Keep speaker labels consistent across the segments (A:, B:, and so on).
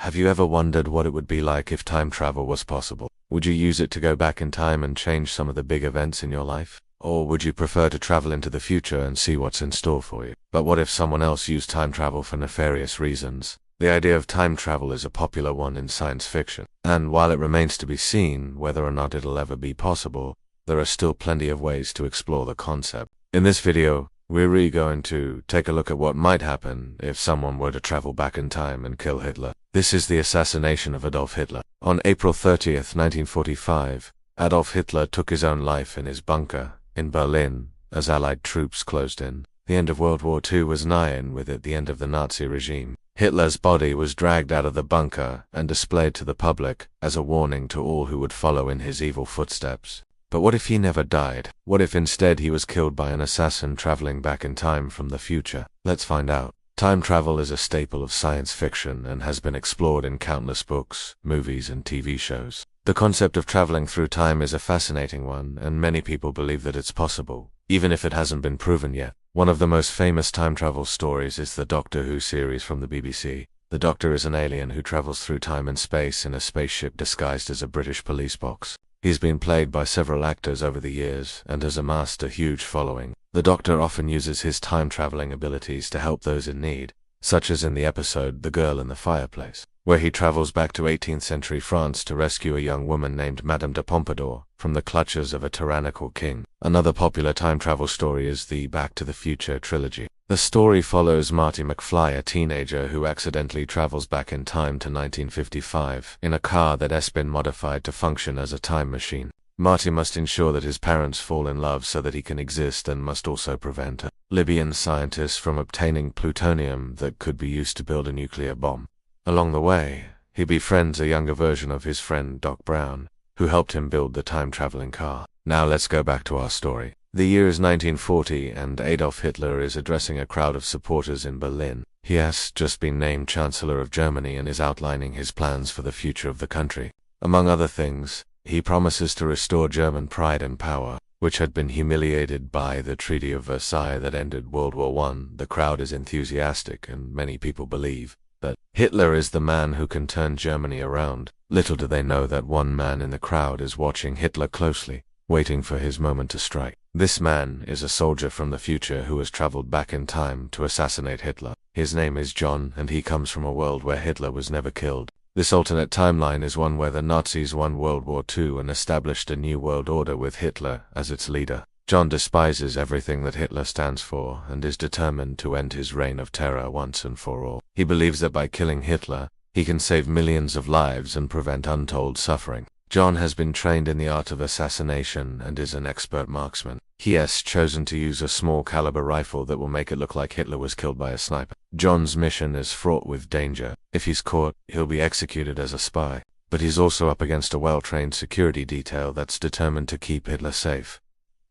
A: Have you ever wondered what it would be like if time travel was possible? Would you use it to go back in time and change some of the big events in your life? Or would you prefer to travel into the future and see what's in store for you? But what if someone else used time travel for nefarious reasons? The idea of time travel is a popular one in science fiction, and while it remains to be seen whether or not it'll ever be possible, there are still plenty of ways to explore the concept. In this video, we're really going to take a look at what might happen if someone were to travel back in time and kill Hitler. This is the assassination of Adolf Hitler. On April 30th, 1945, Adolf Hitler took his own life in his bunker in Berlin as Allied troops closed in. The end of World War II was nigh, and with it the end of the Nazi regime. Hitler's body was dragged out of the bunker and displayed to the public as a warning to all who would follow in his evil footsteps. But what if he never died? What if instead he was killed by an assassin traveling back in time from the future? Let's find out. Time travel is a staple of science fiction and has been explored in countless books, movies, and TV shows. The concept of traveling through time is a fascinating one, and many people believe that it's possible, even if it hasn't been proven yet. One of the most famous time travel stories is the Doctor Who series from the BBC. The Doctor is an alien who travels through time and space in a spaceship disguised as a British police box. He's been played by several actors over the years and has amassed a huge following. The Doctor often uses his time-traveling abilities to help those in need, such as in the episode The Girl in the Fireplace, where he travels back to 18th century France to rescue a young woman named Madame de Pompadour from the clutches of a tyrannical king. Another popular time-travel story is the Back to the Future trilogy. The story follows Marty McFly, a teenager who accidentally travels back in time to 1955 in a car that has been modified to function as a time machine. Marty must ensure that his parents fall in love so that he can exist, and must also prevent Libyan scientists from obtaining plutonium that could be used to build a nuclear bomb. Along the way, he befriends a younger version of his friend Doc Brown, who helped him build the time-traveling car. Now let's go back to our story. The year is 1940, and Adolf Hitler is addressing a crowd of supporters in Berlin. He has just been named Chancellor of Germany and is outlining his plans for the future of the country. Among other things, he promises to restore German pride and power, which had been humiliated by the Treaty of Versailles that ended World War I. The crowd is enthusiastic, and many people believe that Hitler is the man who can turn Germany around. Little do they know that one man in the crowd is watching Hitler closely, waiting for his moment to strike. This man is a soldier from the future who has traveled back in time to assassinate Hitler. His name is John, and he comes from a world where Hitler was never killed. This alternate timeline is one where the Nazis won World War II and established a new world order with Hitler as its leader. John despises everything that Hitler stands for and is determined to end his reign of terror once and for all. He believes that by killing Hitler, he can save millions of lives and prevent untold suffering. John has been trained in the art of assassination and is an expert marksman. He has chosen to use a small caliber rifle that will make it look like Hitler was killed by a sniper. John's mission is fraught with danger. If he's caught, he'll be executed as a spy. But he's also up against a well-trained security detail that's determined to keep Hitler safe.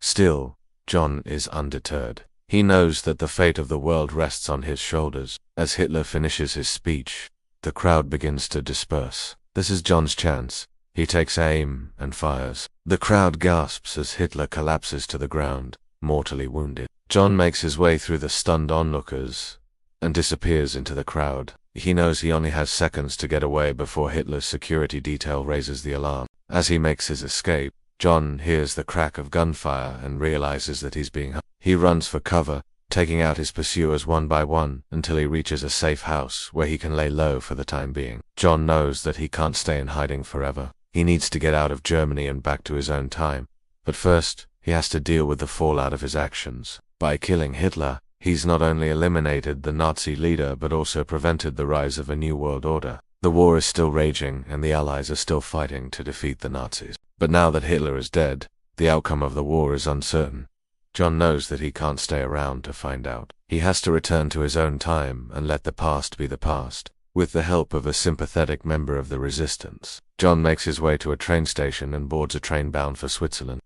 A: Still, John is undeterred. He knows that the fate of the world rests on his shoulders. As Hitler finishes his speech, the crowd begins to disperse. This is John's chance. He takes aim and fires. The crowd gasps as Hitler collapses to the ground, mortally wounded. John makes his way through the stunned onlookers and disappears into the crowd. He knows he only has seconds to get away before Hitler's security detail raises the alarm. As he makes his escape, John hears the crack of gunfire and realizes that he's being hunted. He runs for cover, taking out his pursuers one by one until he reaches a safe house where he can lay low for the time being. John knows that he can't stay in hiding forever. He needs to get out of Germany and back to his own time. But first, he has to deal with the fallout of his actions. By killing Hitler, he's not only eliminated the Nazi leader but also prevented the rise of a new world order. The war is still raging, and the Allies are still fighting to defeat the Nazis. But now that Hitler is dead, the outcome of the war is uncertain. John knows that he can't stay around to find out. He has to return to his own time and let the past be the past. With the help of a sympathetic member of the resistance, John makes his way to a train station and boards a train bound for Switzerland.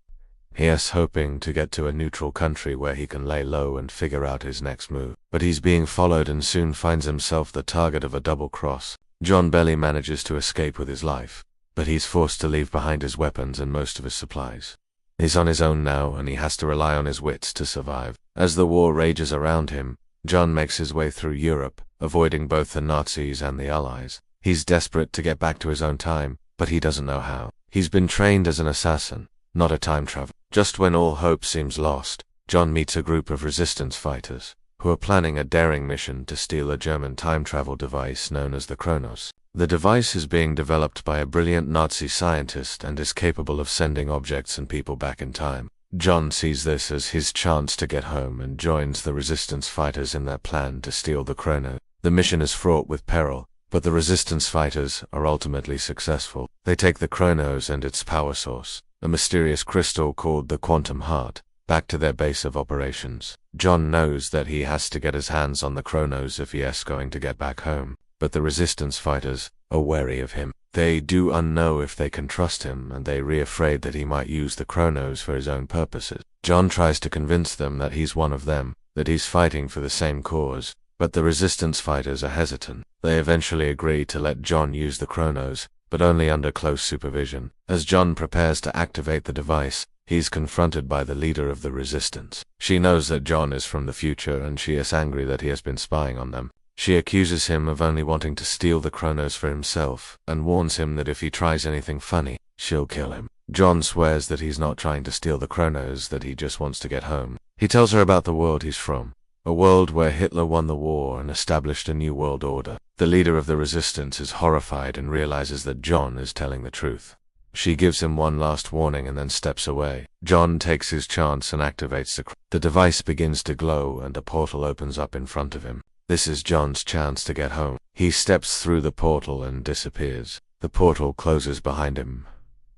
A: He is hoping to get to a neutral country where he can lay low and figure out his next move. But he's being followed and soon finds himself the target of a double cross. John barely manages to escape with his life, but he's forced to leave behind his weapons and most of his supplies. He's on his own now, and he has to rely on his wits to survive. As the war rages around him, John makes his way through Europe, avoiding both the Nazis and the Allies. He's desperate to get back to his own time, but he doesn't know how. He's been trained as an assassin, not a time traveler. Just when all hope seems lost, John meets a group of resistance fighters, who are planning a daring mission to steal a German time travel device known as the Chronos. The device is being developed by a brilliant Nazi scientist and is capable of sending objects and people back in time. John sees this as his chance to get home and joins the resistance fighters in their plan to steal the Chronos. The mission is fraught with peril, but the resistance fighters are ultimately successful. They take the Chronos and its power source, a mysterious crystal called the Quantum Heart, back to their base of operations. John knows that he has to get his hands on the Chronos if he is going to get back home, but the resistance fighters are wary of him. They do unknow if they can trust him, and they are afraid that he might use the Chronos for his own purposes. John tries to convince them that he's one of them, that he's fighting for the same cause, but the resistance fighters are hesitant. They eventually agree to let John use the Chronos, but only under close supervision. As John prepares to activate the device, he's confronted by the leader of the resistance. She knows that John is from the future, and she is angry that he has been spying on them. She accuses him of only wanting to steal the Chronos for himself, and warns him that if he tries anything funny, she'll kill him. John swears that he's not trying to steal the Chronos, that he just wants to get home. He tells her about the world he's from, a world where Hitler won the war and established a new world order. The leader of the resistance is horrified and realizes that John is telling the truth. She gives him one last warning and then steps away. John takes his chance and activates the device begins to glow and a portal opens up in front of him. This is John's chance to get home. He steps through the portal and disappears. The portal closes behind him,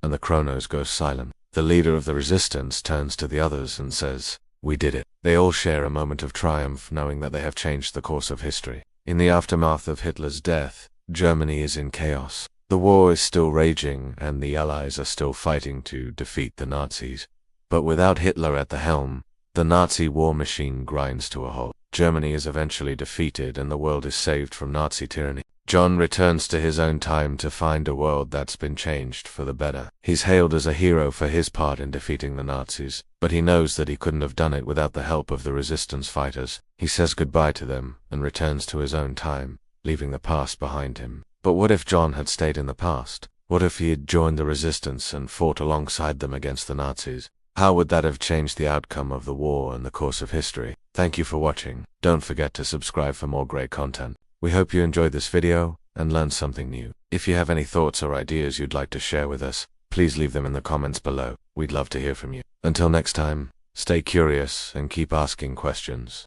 A: and the Chronos goes silent. The leader of the resistance turns to the others and says, "We did it." They all share a moment of triumph, knowing that they have changed the course of history. In the aftermath of Hitler's death, Germany is in chaos. The war is still raging, and the Allies are still fighting to defeat the Nazis. But without Hitler at the helm, the Nazi war machine grinds to a halt. Germany is eventually defeated and the world is saved from Nazi tyranny. John returns to his own time to find a world that's been changed for the better. He's hailed as a hero for his part in defeating the Nazis, but he knows that he couldn't have done it without the help of the resistance fighters. He says goodbye to them and returns to his own time, leaving the past behind him. But what if John had stayed in the past? What if he had joined the resistance and fought alongside them against the Nazis? How would that have changed the outcome of the war and the course of history? Thank you for watching. Don't forget to subscribe for more great content. We hope you enjoyed this video and learned something new. If you have any thoughts or ideas you'd like to share with us, please leave them in the comments below. We'd love to hear from you. Until next time, stay curious and keep asking questions.